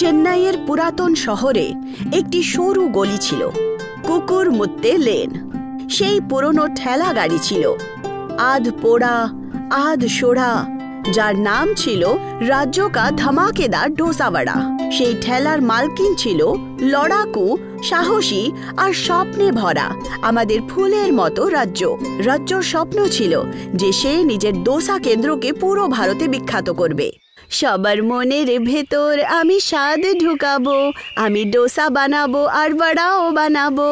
চেন্নাইয়ের পুরাতন শহরে একটি সরু গলি ছিল, কুকুর মুত্তে লেন। সেই পুরনো ঠেলা গাড়ি ছিল, আধ পোড়া আধ সোড়া, যার নাম ছিল রাজ্য কা ধামাকেদার ডোসাওয়াড়া। সেই ঠেলার মালকিন ছিল লড়াকু, সাহসী আর স্বপ্নে ভরা আমাদের ফুলের মতো রাজ্য। রাজ্যর স্বপ্ন ছিল যে সে নিজের ডোসা কেন্দ্রকে পুরো ভারতে বিখ্যাত করবে। সবার মনের ভেতর আমি স্বাদ ঢুকাবো, আমি ডোসা বানাবো আর বড়াও বানাবো।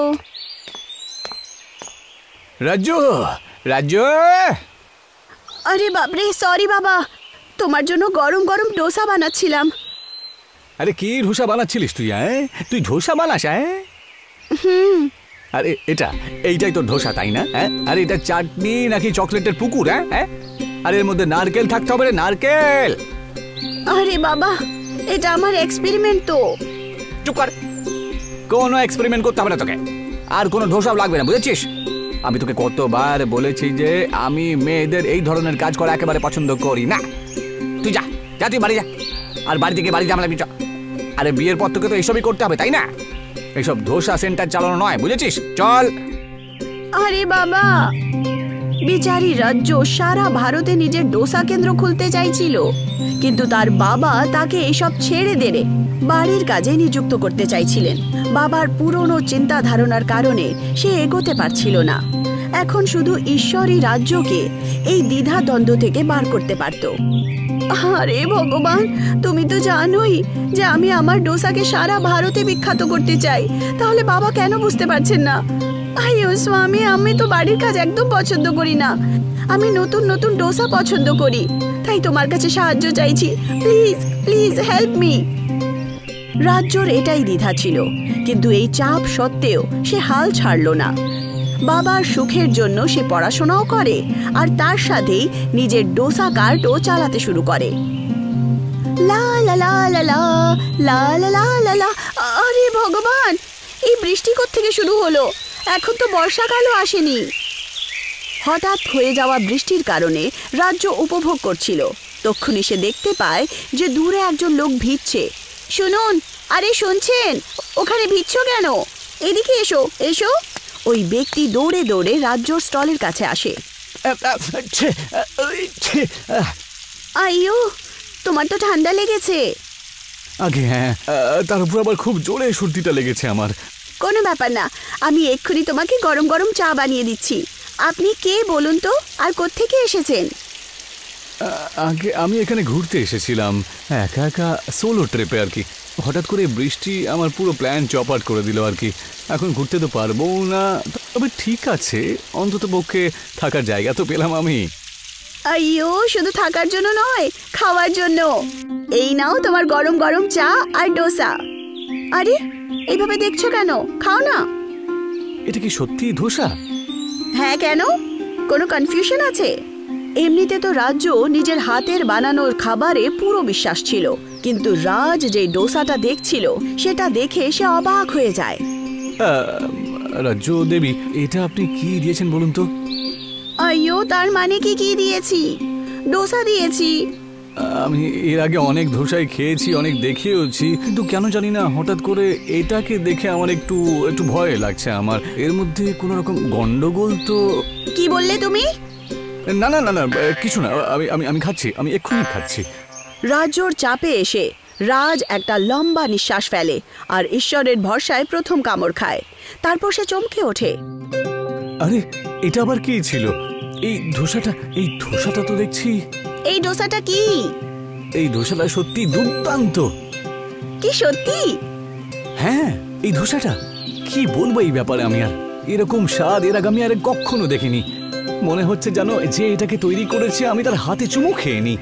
রাজ্য, রাজ্য! আরে বাপরে, সরি বাবা, তোমার জন্য গরম গরম ডোসা বানাচ্ছিলাম। আরে কি ধোসা বানাচ্ছিলিস তুই? তুই ধোসা বানাস? আরে এইটাই তোর ধোসা, তাই না? আরে এটা চাটনি নাকি চকলেটের পুকুর? আরে এর মধ্যে নারকেল থাকতে হবে রে, নারকেল। আরে বাবা, এটা আমার এক্সপেরিমেন্ট তো। চুপ কর, কোনো এক্সপেরিমেন্ট করতে হবে না তোকে, আর কোনো ধোসাও লাগবে না, বুঝেছিস? আমি তোকে কতবার বলেছি যে আমি মেয়েদের এই ধরনের কাজ করা একেবারে পছন্দ করি না। তুই যা যা, তুই বাড়ি যা, আর বাড়ি থেকে বাড়ি জামলা বিচ। আরে বিয়ের পর তোকে তো এইসবই করতে হবে, তাই না? এইসব ধোসা সেন্টার চালানো নয়, বুঝেছিস? চল। আরে বাবা, বিচারি রাজ্য সারা ভারতে নিজের ডোসা কেন্দ্র খুলতে চাইছিল, কিন্তু তার বাবা তাকে এসব ছেড়ে দেড়ে বাড়ির কাজে নিযুক্ত করতে চাইছিলেন। বাবার পুরনো চিন্তা ধারণার কারণে সে এগোতে পারছিল না। এখন শুধু ঈশ্বরই রাজ্যকে এই দ্বিধা দ্বন্দ্ব থেকে বার করতে পারত। আরে ভগবান, তুমি তো জানোই যে আমি আমার ডোসাকে সারা ভারতে বিখ্যাত করতে চাই, তাহলে বাবা কেন বুঝতে পারছেন না? আইও স্বামী, আমি তো বাড়ির কাজ একদম পছন্দ করি না, আমি নতুন নতুন ডোসা পছন্দ করি, তাই তোমার কাছে সাহায্য চাইছি, প্লিজ প্লিজ হেল্প মি। রাজ্যর এটাই দ্বিধা ছিল, কিন্তু এই চাপ সত্ত্বেও সে হাল ছাড়ল না। বাবার সুখের জন্য সে পড়াশোনাও করে আর তার সাথেই নিজের ডোসা কার্টও চালাতে শুরু করে। লা লা লা লা লা লা লা লা লা। আরে ভগবান, এই বৃষ্টি কোত্থেকে শুরু হলো? এখন তো বর্ষাকালও আসেনি। হঠাৎ হয়ে যাওয়া বৃষ্টির কারণে রাজ্য উপভোগ করছিল। তক্ষুনি সে দেখতে পায় যে দূরে একজন লোক ভিজছে। শুনুন, আরে শুনছেন? ওখানে ভিজছো কেন? এদিকে এসো এসো। ওই ব্যক্তি দৌড়ে দৌড়ে রাজ্যর স্টলের কাছে আসে। আইয়ো, তোমার তো ঠান্ডা লেগেছে। আগে হ্যাঁ, তার উপর আবার খুব জোরে সর্দিটা লেগেছে আমার। কোনো ব্যাপার না, আমি এক্ষুনি তোমাকে গরম গরম চা বানিয়ে দিচ্ছি। আপনি কে বলুন তো, আর কোত্থেকে এসেছেন? আগে আমি এখানে ঘুরতে এসেছিলাম, একা একা সোলো ট্রিপে আর কি। হঠাৎ করে বৃষ্টি আমার পুরো প্ল্যান চপাট করে দিল আর কি। এখন ঘুরতে তো পারবো না, তবে ঠিক আছে, অন্তত পক্ষে থাকার জায়গা তো পেলাম আমি। আইয়ো, শুধু থাকার জন্য নয়, খাওয়ার জন্য। এই নাও তোমার গরম গরম চা আর ডোসা। আরে এইভাবে দেখছো কেন? খাও না। এটা কি সত্যি ধোসা? হ্যাঁ, কেন? কোনো কনফিউশন আছে? এমনিতে তো রাজ্য নিজের হাতের বানানোর খাবারে পুরো বিশ্বাস ছিল, কিন্তু রাজ যে ডোসাটা দেখছিল সেটা দেখে সে অবাক হয়ে যায়। রাজ্য দেবী, এটা আপনি কি দিয়েছেন বলুন তো? আইয়ো, তার মানে কি দিয়েছি? ডোসা দিয়েছি। আমি এর আগে অনেক ধোসাই খেয়েছি, অনেক দেখেওছি, কিন্তু কেন জানি না হঠাৎ করে এটাকে দেখে আমার একটু ভয় লাগছে। আমার এর মধ্যে কোনো রকম গন্ডগোল তো? কি বললে তুমি? না না না না, কিছু না, আমি খাচ্ছি, আমি এক্ষুনি খাচ্ছি। রাজ্যর চাপে এসে রাজ একটা লম্বা নিঃশ্বাস ফেলে আর ঈশ্বরের ভরসায় প্রথম কামড় খায়। তারপর সে চমকে ওঠে। আরে এটা আবার কি ছিল? এই ধোসাটা তো দেখছি। এই ডোসাটা কি? এই ধোসাটা সত্যি দুর্দান্ত। কি সত্যি? হ্যাঁ, এই ধোসাটা কি বলবো এই ব্যাপারে, আমি আর এরকম স্বাদ এর আগে আমি আর কখনো দেখিনি। মনে হচ্ছে জানো, যে এটাকে তৈরি করেছে আমি তার হাতে চুমু খেয়ে নি।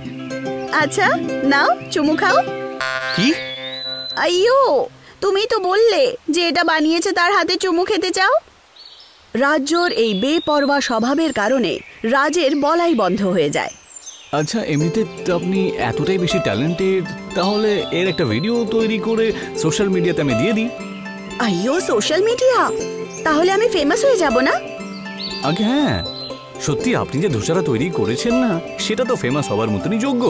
আচ্ছা নাও, চুমু খাও। কি? আইয়ো, তুমি তো বললে যে এটা বানিয়েছে তার হাতে চুমু খেতে চাও। রাজ্যর এই বেপরোয়া স্বভাবের কারণে রাজের বলাই বন্ধ হয়ে যায়। আচ্ছা, এমনিতে আপনি এতটাই বেশি ট্যালেন্টেড, তাহলে এর একটা ভিডিও তৈরি করে সোশ্যাল মিডিয়াতে আমি দিয়ে দিই। আইয়ো, সোশ্যাল মিডিয়া? তাহলে আমি ফেমাস হয়ে যাব না? আগে হ্যাঁ, সত্যি আপনি যে ধোসাটা তৈরি করেছেন না, সেটা তো ফেমাস হওয়ার মতনই যোগ্য।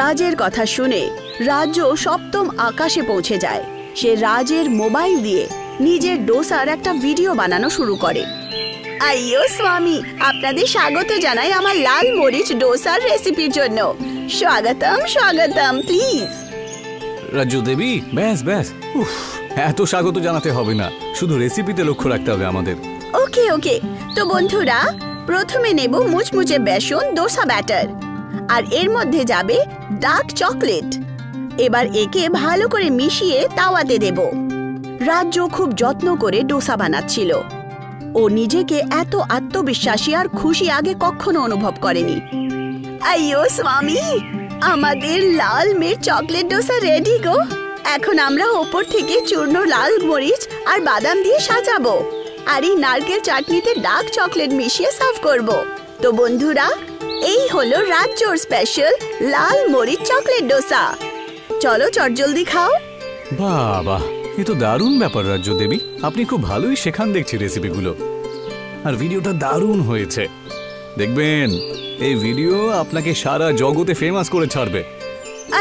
রাজের কথা শুনে রাজ্য সপ্তম আকাশে পৌঁছে যায়। সে রাজের মোবাইল দিয়ে নিজের ডোসার একটা ভিডিও বানানো শুরু করে। আইয়ো স্বামী, আপনাদের স্বাগত জানাই আমার লাল মরিচ ডোসার রেসিপির জন্য। স্বাগতম স্বাগতম, প্লিজ। রাজ্জু দেবী, ব্যাস ব্যাস, উফ, এত স্বাগত জানাতে হবে না, শুধু রেসিপিতে লক্ষ্য রাখতে হবে আমাদের। ওকে ওকে, তো বন্ধুরা, প্রথমে নেব মুচমুচে বেসন ডোসা ব্যাটার, আর এর মধ্যে যাবে ডার্ক চকলেট। এবার একে ভালো করে মিশিয়ে তাওয়াতে দেব। রাজ্য খুব যত্ন করে ডোসা বানাচ্ছিল। ও নিজেকে এত আত্মবিশ্বাসী আর খুশি আগে কখনো অনুভব করেনি। আইয়ো স্বামী, আমাদের লাল মির্চ চকলেট ডোসা রেডি গো। এখন আমরা ওপর থেকে চূর্ণ লাল মরিচ আর বাদাম দিয়ে সাজাবো, আর এই নারকেল চাটনিতে ডার্ক চকলেট মিশিয়ে সার্ভ করব। তো বন্ধুরা, এই হলো রাজ্যর স্পেশাল লাল মরিচ চকলেট ডোসা। চলো চটজলদি খাও। বাহ বাহ, এ তো দারুণ ব্যাপার রাজ্জু দেবী, আপনি খুব ভালোই শেখান দেখছি রেসিপিগুলো, আর ভিডিওটা দারুণ হয়েছে। দেখবেন এই ভিডিও আপনাকে সারা জগতে ফেমাস করে ছাড়বে।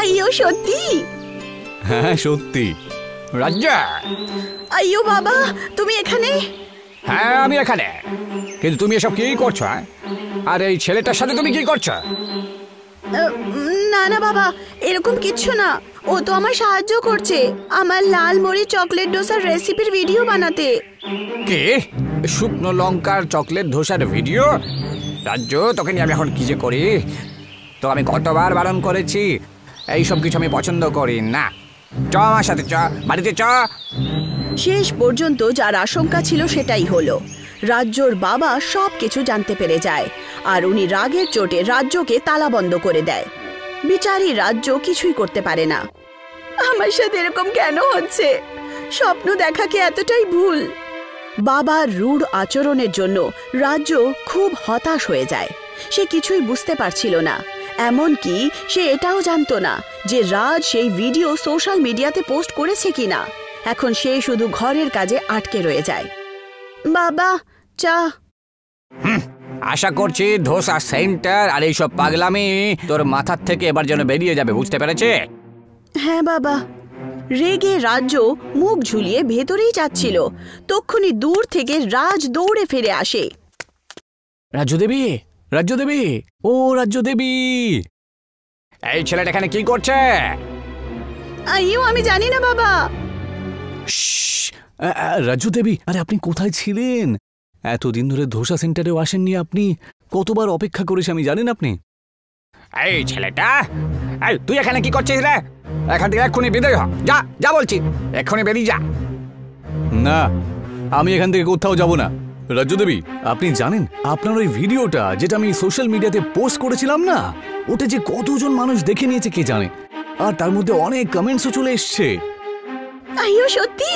আইয়ো সত্যি? হ্যাঁ সত্যি। রাজ্জা! আইয়ো বাবা, তুমি এখানে? হ্যাঁ আমি এখানে, কিন্তু তুমি এসব কি করছো? আর এই ছেলেটার সাথে তুমি কি করছো? না না বাবা, এরকম কিচ্ছু না। ও তো আমার সাহায্য করছে আমার লাল মরিচ চকলেট ডোসার রেসিপির ভিডিও বানাতে। কে? শুকনো লঙ্কার চকলেট ধোসার ভিডিও? রাজ্য, তোকে নিয়ে আমি এখন কি যে করি? তো আমি কতবার বারণ করেছি, এইসব কিছু আমি পছন্দ করি না। চ আমার সাথে, চ বাড়িতে চ। শেষ পর্যন্ত যার আশঙ্কা ছিল সেটাই হলো। রাজ্যর বাবা সব কিছু জানতে পেরে যায়, আর উনি রাগের চোটে রাজ্যকে তালাবন্ধ করে দেয়। বিচারী রাজ্য কিছুই করতে পারে না। আমার সাথে এরকম কেন হচ্ছে? স্বপ্ন দেখা কি এতটাই ভুল? বাবার রূঢ় আচরণের জন্য রাজ্য খুব হতাশ হয়ে যায়। সে কিছুই বুঝতে পারছিল না, এমনকি সে এটাও জানতো না যে রাজ সেই ভিডিও সোশ্যাল মিডিয়াতে পোস্ট করেছে কিনা। এখন সে শুধু ঘরের কাজে আটকে রয়ে যায়। বাবা, চা। আশা করছি ধোসা সেন্টার আর এইসব পাগলামি তোর মাথার থেকে এবার যেন বেরিয়ে যাবে, বুঝতে পেরেছে? হ্যাঁ বাবা। রেগে রাজ্য মুখ ঝুলিয়ে ভেতরেই যাচ্ছিল, তক্ষুনি দূর থেকে রাজ দৌড়ে ফিরে আসে। রাজ্য দেবী, রাজ্য দেবী, ও রাজ্য দেবী, এই ছেলেটা এখানে কি করছে? আইও, আমি জানি না বাবা। রাজ্য দেবী, আরে আপনি কোথায় ছিলেন? এতদিন ধরে ধোসা সেন্টারেও আসেননি আপনি। কতবার অপেক্ষা করেছি আমি, জানেন আপনি? এই ছেলেটা, এই তুই এখানে কি করছিস রে? এখান থেকে এক্ষুনি বিদায় হ, যা যা বলছি, এক্ষুনি বেরিয়ে যা। না, আমি এখান থেকে কোথাও যাব না। রাজ্য দেবী, আপনি জানেন আপনার ওই ভিডিওটা যেটা আমি সোশ্যাল মিডিয়াতে পোস্ট করেছিলাম না, ওটা যে কতজন মানুষ দেখে নিয়েছে কে জানে, আর তার মধ্যে অনেক কমেন্টসও চলে এসছে। আইও সত্যি?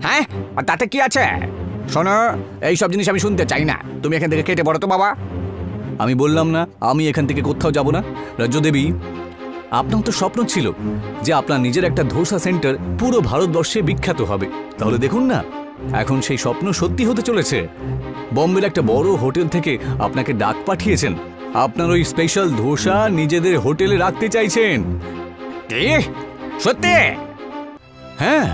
হ্যাঁ, আর তাতে কি আছে? শোনো, এইসব জিনিস আমি শুনতে চাই না, তুমি এখান থেকে কেটে পড়ো তো বাবা। আমি বললাম না আমি এখান থেকে কোথাও যাব না। রাজ্য দেবী, আপনার তো স্বপ্ন ছিল যে আপনার নিজের একটা ধোসা সেন্টার পুরো ভারতবর্ষে বিখ্যাত হবে, তাহলে দেখুন না, এখন সেই স্বপ্ন সত্যি হতে চলেছে। বম্বের একটা বড় হোটেল থেকে আপনাকে ডাক পাঠিয়েছেন, আপনার ওই স্পেশাল ধোসা নিজেদের হোটেলে রাখতে চাইছেন। সত্যি? হ্যাঁ,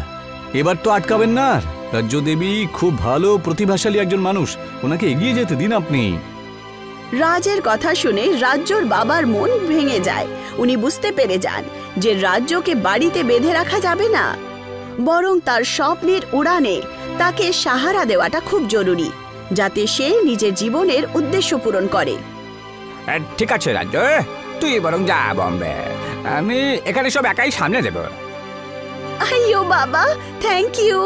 এবার তো আটকাবেন না। রাজ্য দেবী খুব ভালো প্রতিভাশালী একজন মানুষ, ওনাকে এগিয়ে যেতে দিন আপনি। রাজের কথা শুনে রাজ্যর বাবার মন ভেঙে যায়। উনি বুঝতে পেরে যান যে রাজ্যকে বাড়িতে বেঁধে রাখা যাবে না, বরং তার স্বপ্নের উড়ানে তাকে সাহারা দেওয়াটা খুব জরুরি, যাতে সে নিজের জীবনের উদ্দেশ্য পূরণ করে। ঠিক আছে রাজ্য, তুই বরং যা বম্বে, আমি এখানে সব একাই সামনে দেব। আইয়ো বাবা, থ্যাংক ইউ।